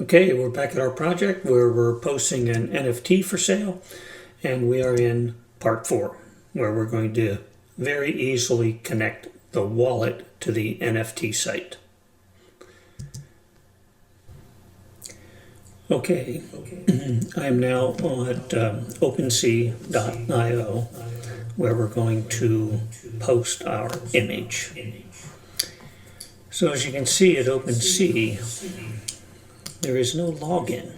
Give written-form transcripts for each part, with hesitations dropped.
Okay, we're back at our project where we're posting an NFT for sale, and we are in part 4, where we're going to very easily connect the wallet to the NFT site. Okay, I'm now at OpenSea.io, where we're going to post our image. So as you can see at OpenSea, there is no login.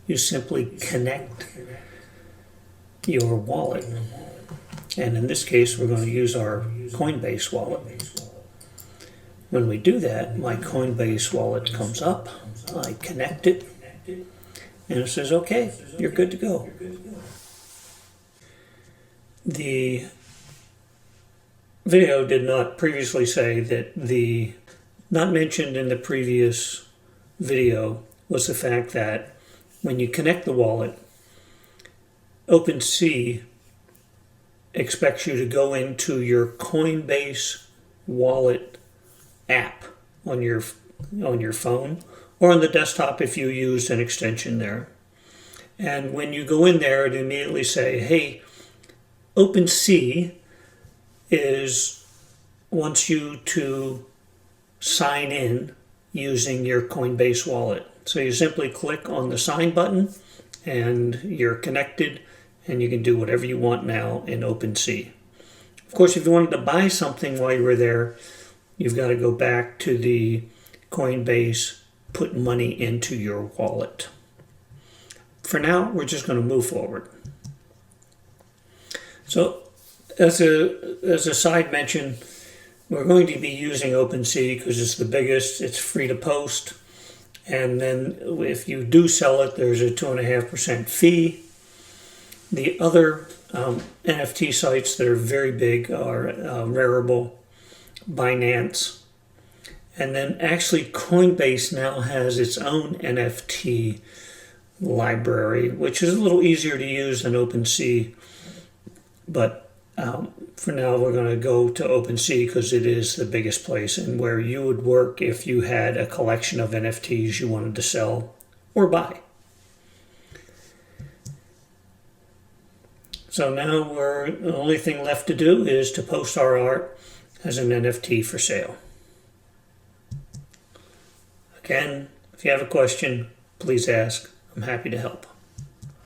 You simply connect your wallet. And in this case, we're going to use our Coinbase wallet. When we do that, my Coinbase wallet comes up. I connect it, and it says, okay, you're good to go. The video did not previously say that not mentioned in the previous video was the fact that when you connect the wallet, OpenSea expects you to go into your Coinbase Wallet app on your phone or on the desktop if you used an extension there. And when you go in there, it immediately say, hey, OpenSea wants you to sign in using your Coinbase wallet. So you simply click on the sign button and you're connected, and you can do whatever you want now in OpenSea. Of course, if you wanted to buy something while you were there, you've got to go back to the Coinbase, put money into your wallet. For now, we're just going to move forward. So as a side mention, we're going to be using OpenSea because it's the biggest, it's free to post, and then if you do sell it, there's a 2.5% fee. The other NFT sites that are very big are Rarible, Binance, and then actually Coinbase now has its own NFT library, which is a little easier to use than OpenSea, but for now, we're going to go to OpenSea because it is the biggest place and where you would work if you had a collection of NFTs you wanted to sell or buy. So now the only thing left to do is to post our art as an NFT for sale. Again, if you have a question, please ask. I'm happy to help.